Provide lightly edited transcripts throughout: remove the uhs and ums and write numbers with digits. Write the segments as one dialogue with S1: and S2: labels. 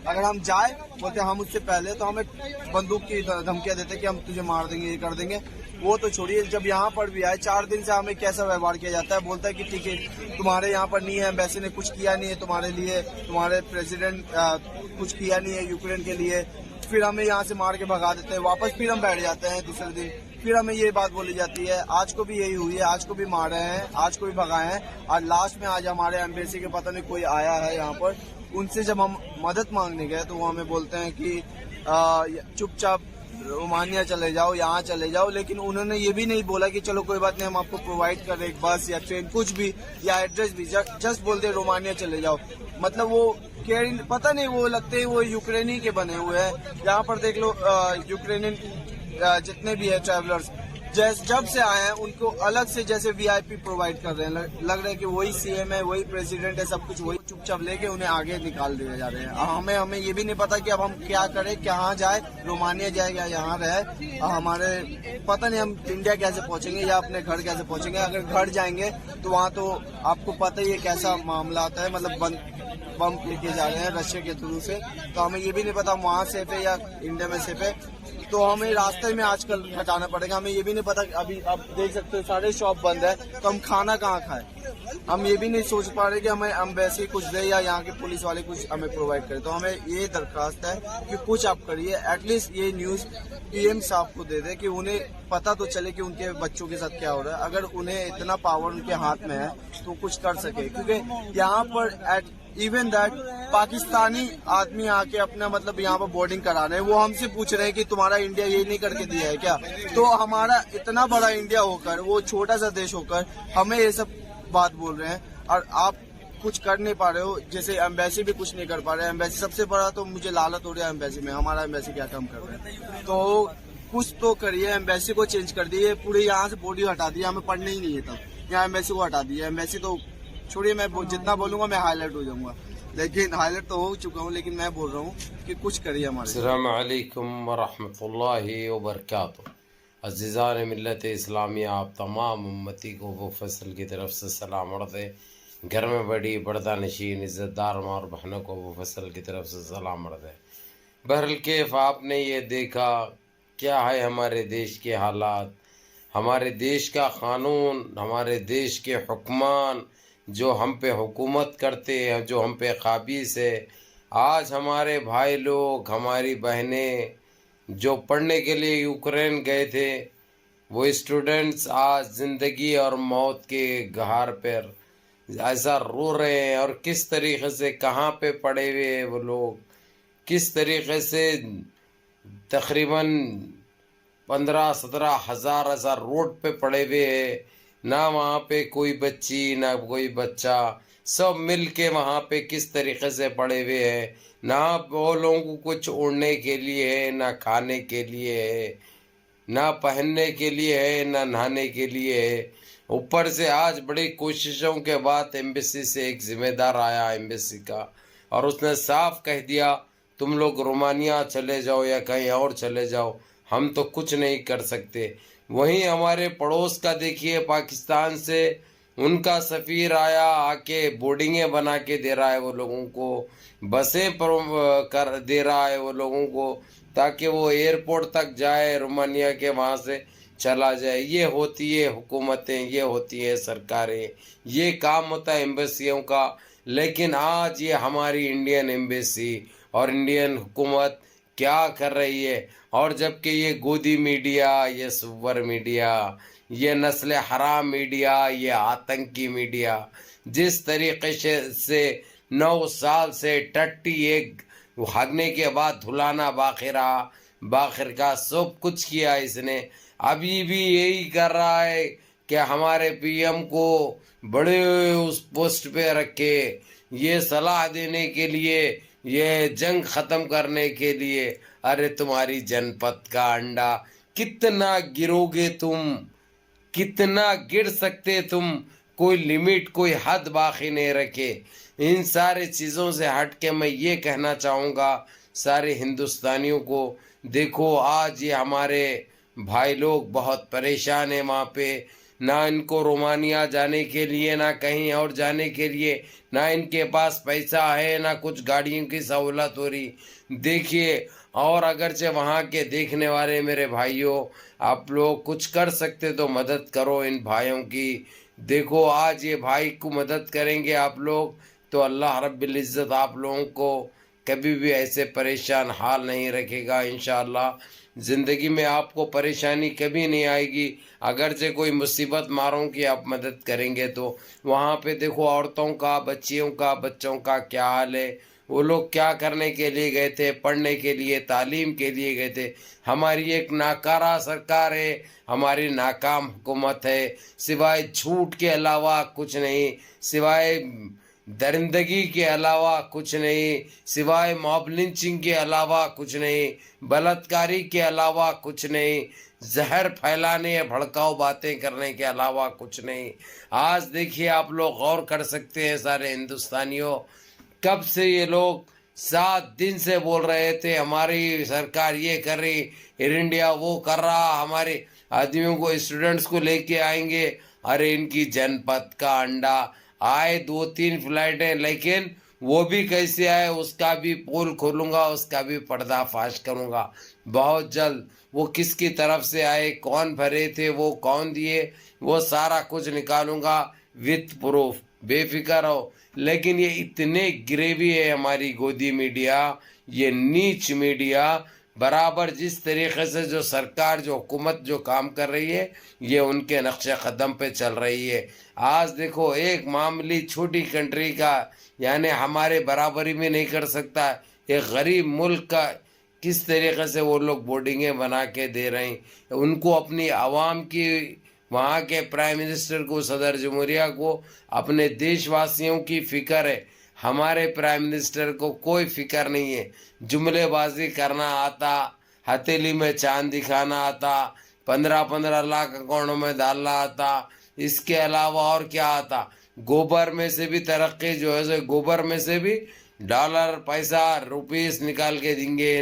S1: अगर हम जाए बोलते हम उससे पहले तो हमें बंदूक की धमकियां देते कि हम तुझे मार देंगे, ये कर देंगे। वो तो छोड़िए, जब यहाँ पर भी आए 4 दिन से हमें कैसा व्यवहार किया जाता है। बोलता है कि ठीक है तुम्हारे यहाँ पर नहीं है, एम्बेसी ने कुछ किया नहीं है तुम्हारे लिए, तुम्हारे प्रेसिडेंट कुछ किया नहीं है यूक्रेन के लिए। फिर हमें यहाँ से मार के भगा देते हैं, वापस फिर हम बैठ जाते हैं दूसरे दिन, फिर हमें ये बात बोली जाती है। आज को भी यही हुई है, आज को भी मार रहे हैं, आज को भी भगाए हैं। और लास्ट में आज हमारे एम्बेसी के पता नहीं कोई आया है यहाँ पर, उनसे जब हम मदद मांगने गए तो वो हमें बोलते हैं कि चुपचाप रोमानिया चले जाओ, यहाँ चले जाओ। लेकिन उन्होंने ये भी नहीं बोला कि चलो कोई बात नहीं, हम आपको प्रोवाइड कर एक बस या ट्रेन कुछ भी या एड्रेस भी, जस्ट बोलते रोमानिया चले जाओ। मतलब वो केयरिंग, पता नहीं, वो लगते हैं वो यूक्रेनी के बने हुए हैं। यहाँ पर देख लो यूक्रेनियन जितने भी है ट्रैवलर्स, जब से आए हैं उनको अलग से जैसे वीआईपी प्रोवाइड कर रहे हैं। लग रहा है कि वही सीएम है, वही प्रेसिडेंट है, सब कुछ वही। चुपचाप लेके उन्हें आगे निकाल दिए जा रहे हैं। हमें ये भी नहीं पता कि अब हम क्या करें, कहाँ जाए, रोमानिया जाए या यहाँ रहे। हमारे पता नहीं हम इंडिया कैसे पहुंचेंगे या अपने घर कैसे पहुंचेंगे। अगर घर जाएंगे तो वहाँ तो आपको पता ही है कैसा मामला आता है, मतलब बम लेके जा रहे हैं रशिया के थ्रू से। तो हमें ये भी नहीं पता वहाँ सेफ है या इंडिया में सेफ है। तो हमें रास्ते में आजकल हटाना पड़ेगा। हमें ये भी नहीं पता, अभी आप देख सकते हो सारे शॉप बंद है, तो हम खाना कहाँ खाएं। हम ये भी नहीं सोच पा रहे कि हमें एम्बेसी कुछ दे या यहाँ के पुलिस वाले कुछ हमें प्रोवाइड करे। तो हमें ये दरखास्त है कि कुछ आप करिए, एटलीस्ट ये न्यूज़ पीएम साहब को दे दे कि उन्हें पता तो चले कि उनके बच्चों के साथ क्या हो रहा है। अगर उन्हें इतना पावर उनके हाथ में है तो कुछ कर सके, क्योंकि यहाँ पर इवन दैट पाकिस्तानी आदमी आके अपना मतलब यहाँ पर बोर्डिंग करा रहे हैं। वो हमसे पूछ रहे हैं कि तुम्हारा इंडिया ये नहीं करके दिया है क्या। तो हमारा इतना बड़ा इंडिया होकर, वो छोटा सा देश होकर हमें ये सब बात बोल रहे हैं, और आप कुछ कर नहीं पा रहे हो। जैसे एम्बेसी भी कुछ नहीं कर पा रहे हैं। एम्बेसी सबसे बड़ा तो मुझे लालच हो रहा है एम्बेसी में, हमारा एम्बेसी क्या काम कर रहे हैं। तो कुछ तो करिए, एम्बेसी को चेंज कर दिए, पूरे यहाँ से बॉडी हटा दिया, हमें पढ़ने ही नहीं है तब यहाँ एम्बेसी को हटा दिया। एम्बेसी तो छोड़िए, मैं जितना बोलूंगा मैं हाईलाइट हो जाऊंगा, लेकिन हाईलाइट तो हो चुका हूँ। लेकिन मैं बोल रहा हूँ कि कुछ करिए हमारे।
S2: अस्सलाम वालेकुम वरहमतुल्लाहि वबरकातुहू। अज़ीज़ान मिल्लत इस्लामिया, आप तमाम उम्मती को वो फसल की तरफ से सलाम अर्ज़ है। घर में बड़ी पर्दा नशीन इज़्ज़तदार और बहनों को वो फसल की तरफ से सलाम अर्ज़ है। बहरल कैफ आपने ये देखा क्या है हमारे देश के हालात, हमारे देश का क़ानून, हमारे देश के हुक्मान जो हम पे हुकूमत करते हैं, जो हम पे काबिज़ है। आज हमारे भाई लोग, हमारी बहनें जो पढ़ने के लिए यूक्रेन गए थे, वो स्टूडेंट्स आज ज़िंदगी और मौत के घाट पर ऐसा रो रहे हैं। और किस तरीक़े से कहाँ पे पड़े हुए हैं वो लोग, किस तरीक़े से तकरीबन 15-17 हज़ार ऐसा रोड पे पड़े हुए हैं। ना वहाँ पे कोई बच्ची ना कोई बच्चा, सब मिल के वहाँ पे किस तरीक़े से पड़े हुए हैं। ना वो लोगों को कुछ ओढ़ने के लिए है, ना खाने के लिए है, ना पहनने के लिए है, ना नहाने के लिए है। ऊपर से आज बड़ी कोशिशों के बाद एम्बेसी से एक ज़िम्मेदार आया एम्बेसी का, और उसने साफ कह दिया तुम लोग रोमानिया चले जाओ या कहीं और चले जाओ, हम तो कुछ नहीं कर सकते। वहीं हमारे पड़ोस का देखिए, पाकिस्तान से उनका सफ़ीर आया, आके बोर्डिंगें बना के दे रहा है वो लोगों को, बसें कर दे रहा है वो लोगों को, ताकि वो एयरपोर्ट तक जाए, रोमानिया के वहाँ से चला जाए। ये होती है हुकूमतें, ये होती है सरकारें, ये काम होता है एम्बेसियों का। लेकिन आज ये हमारी इंडियन एम्बेसी और इंडियन हुकूमत क्या कर रही है। और जबकि ये गोदी मीडिया, ये सुवर मीडिया, ये नस्ल हराम मीडिया, ये आतंकी मीडिया जिस तरीके से 9 साल से टट्टी एक भागने के बाद धुलाना बाकी रहा, बाखिर का सब कुछ किया इसने, अभी भी यही कर रहा है कि हमारे पीएम को बड़े उस पोस्ट पे रखे, ये सलाह देने के लिए, ये जंग ख़त्म करने के लिए। अरे तुम्हारी जनपद का अंडा, कितना गिरोगे तुम, कितना गिर सकते तुम, कोई लिमिट कोई हद बाकी नहीं रखे। इन सारे चीज़ों से हट के मैं ये कहना चाहूँगा सारे हिंदुस्तानियों को, देखो आज ये हमारे भाई लोग बहुत परेशान हैं वहाँ पे, ना इनको रोमानिया जाने के लिए, ना कहीं और जाने के लिए, ना इनके पास पैसा है, ना कुछ गाड़ियों की सहूलत हो रही। देखिए, और अगरचे वहाँ के देखने वाले मेरे भाइयों, आप लोग कुछ कर सकते तो मदद करो इन भाइयों की। देखो, आज ये भाई को मदद करेंगे आप लोग तो अल्लाह रब्बिल इज़्ज़त आप लोगों को कभी भी ऐसे परेशान हाल नहीं रखेगा। इंशाअल्लाह ज़िंदगी में आपको परेशानी कभी नहीं आएगी अगरचे कोई मुसीबत मारों की आप मदद करेंगे तो। वहाँ पे देखो औरतों का, बच्चियों का, बच्चों का क्या हाल है। वो लोग क्या करने के लिए गए थे? पढ़ने के लिए, तालीम के लिए गए थे। हमारी एक नाकारा सरकार है, हमारी नाकाम हुकूमत है, सिवाय झूठ के अलावा कुछ नहीं, सिवाय दरिंदगी के अलावा कुछ नहीं, सिवाय मॉब लिंचिंग के अलावा कुछ नहीं, बलात्कारी के अलावा कुछ नहीं, जहर फैलाने या भड़काऊ बातें करने के अलावा कुछ नहीं। आज देखिए, आप लोग गौर कर सकते हैं सारे हिंदुस्तानियों, कब से ये लोग 7 दिन से बोल रहे थे हमारी सरकार ये कर रही, एयर इंडिया वो कर रहा, हमारे आदमियों को, स्टूडेंट्स को लेके आएंगे। अरे इनकी जनपद का अंडा आए 2-3 फ्लाइटें, लेकिन वो भी कैसे आए उसका भी पोल खोलूंगा, उसका भी पर्दाफाश करूंगा बहुत जल्द। वो किसकी तरफ से आए, कौन भरे थे, वो कौन दिए, वो सारा कुछ निकालूंगा विथ प्रूफ, बेफिक्र हो। लेकिन ये इतने गिरेवी है हमारी गोदी मीडिया, ये नीच मीडिया, बराबर जिस तरीके से जो सरकार, जो हुकूमत जो काम कर रही है, ये उनके नक्शे कदम पे चल रही है। आज देखो, एक मामूली छोटी कंट्री का, यानी हमारे बराबरी में नहीं कर सकता, एक गरीब मुल्क का किस तरीके से वो लोग बोर्डिंगें बना के दे रहे हैं। उनको अपनी आवाम की, वहाँ के प्राइम मिनिस्टर को, सदर जमहूरिया को अपने देशवासियों की फिक्र है। हमारे प्राइम मिनिस्टर को कोई फिक्र नहीं है। जुमलेबाजी करना आता, हथेली में चांद दिखाना आता, 15-15 लाख अकाउंटों में डालना आता, इसके अलावा और क्या आता? गोबर में से भी तरक्की जो है सो, गोबर में से भी डॉलर, पैसा, रुपीस निकाल के देंगे,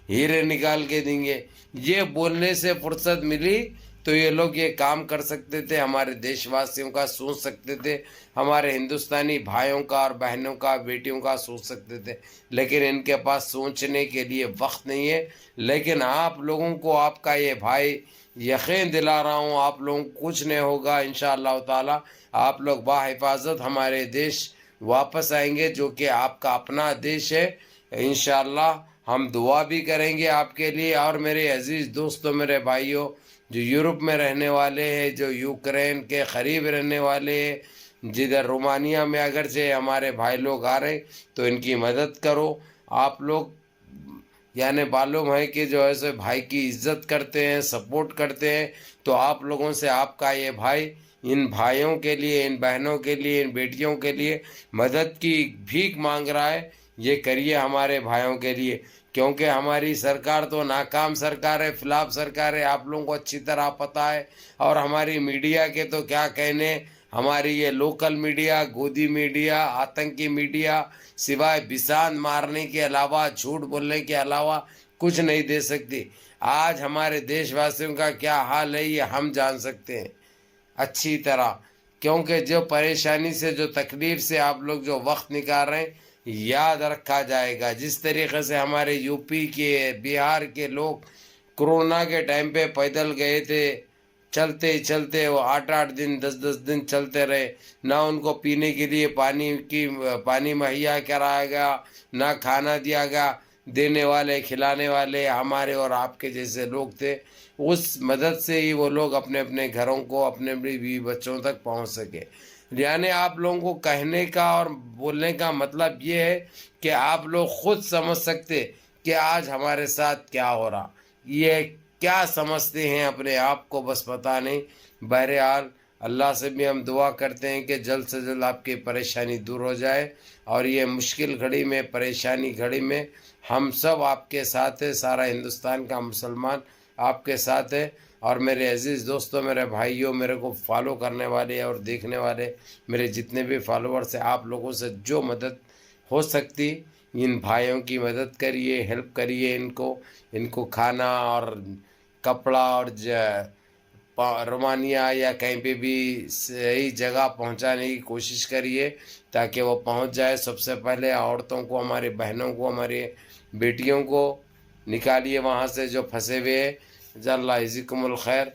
S2: हीरे निकाल के देंगे। ये बोलने से फुर्सत मिली तो ये लोग ये काम कर सकते थे, हमारे देशवासियों का सोच सकते थे, हमारे हिंदुस्तानी भाइयों का और बहनों का, बेटियों का सोच सकते थे। लेकिन इनके पास सोचने के लिए वक्त नहीं है। लेकिन आप लोगों को आपका ये भाई यकीन दिला रहा हूँ, आप लोगों को कुछ नहीं होगा इंशाअल्लाह ताला। आप लोग बाहिफाजत हमारे देश वापस आएंगे, जो कि आपका अपना देश है। इंशाअल्लाह हम दुआ भी करेंगे आपके लिए। और मेरे अजीज़ दोस्तों, मेरे भाइयों, जो यूरोप में रहने वाले हैं, जो यूक्रेन के करीब रहने वाले हैं, जिधर रोमानिया में अगर से हमारे भाई लोग आ रहे, तो इनकी मदद करो। आप लोग यानी मालूम है कि जो है सो भाई की इज्जत करते हैं, सपोर्ट करते हैं। तो आप लोगों से आपका ये भाई इन भाइयों के लिए, इन बहनों के लिए, इन बेटियों के लिए मदद की भीख मांग रहा है। ये करिए हमारे भाइयों के लिए, क्योंकि हमारी सरकार तो नाकाम सरकार है, फ्लॉप सरकार है, आप लोगों को अच्छी तरह पता है। और हमारी मीडिया के तो क्या कहने, हमारी ये लोकल मीडिया, गोदी मीडिया, आतंकी मीडिया सिवाय बिसान मारने के अलावा, झूठ बोलने के अलावा कुछ नहीं दे सकती। आज हमारे देशवासियों का क्या हाल है ये हम जान सकते हैं अच्छी तरह, क्योंकि जो परेशानी से, जो तकलीफ से आप लोग जो वक्त निकाल रहे हैं, याद रखा जाएगा। जिस तरीके से हमारे यूपी के, बिहार के लोग कोरोना के टाइम पे पैदल गए थे, चलते चलते वो 8-8 दिन, 10-10 दिन चलते रहे, ना उनको पीने के लिए पानी मुहैया कराया गया, ना खाना दिया गया। देने वाले, खिलाने वाले हमारे और आपके जैसे लोग थे। उस मदद से ही वो लोग अपने अपने घरों को, अपने अपने बीवी बच्चों तक पहुंच सके। यानी आप लोगों को कहने का और बोलने का मतलब ये है कि आप लोग खुद समझ सकते कि आज हमारे साथ क्या हो रहा, ये क्या समझते हैं अपने आप को, बस पता नहीं। बहरहाल अल्लाह से भी हम दुआ करते हैं कि जल्द से जल्द आपकी परेशानी दूर हो जाए। और ये मुश्किल घड़ी में, परेशानी घड़ी में हम सब आपके साथ है, सारा हिंदुस्तान का मुसलमान आपके साथ है। और मेरे अजीज़ दोस्तों, मेरे भाइयों, मेरे को फॉलो करने वाले और देखने वाले मेरे जितने भी फॉलोअर्स हैं, आप लोगों से जो मदद हो सकती, इन भाइयों की मदद करिए, हेल्प करिए, इनको खाना और کپڑا اور رومانیہ یا کہیں پہ بھی صحیح جگہ پہنچانے کی کوشش کریے تاکہ وہ پہنچ جائے. سب سے پہلے عورتوں کو، ہمارے بہنوں کو، ہماری بیٹیوں کو نکالیے وہاں سے جو پھنسے ہوئے ہیں. جزا اللہ یجزیکم الخیر.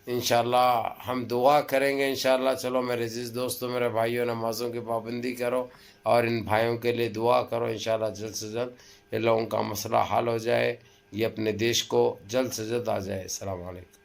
S2: انشاءاللہ ہم دعا کریں گے انشاءاللہ. چلو میرے عزیز دوستوں، میرے بھائیوں، نمازوں کی پابندی کرو اور ان بھائیوں کے لیے دعا کرو. انشاءاللہ جلد سے جلد ان لوگوں کا مسئلہ حل ہو جائے، یہ اپنے دیش کو جلد سے جلد آ جائے. السلام علیکم.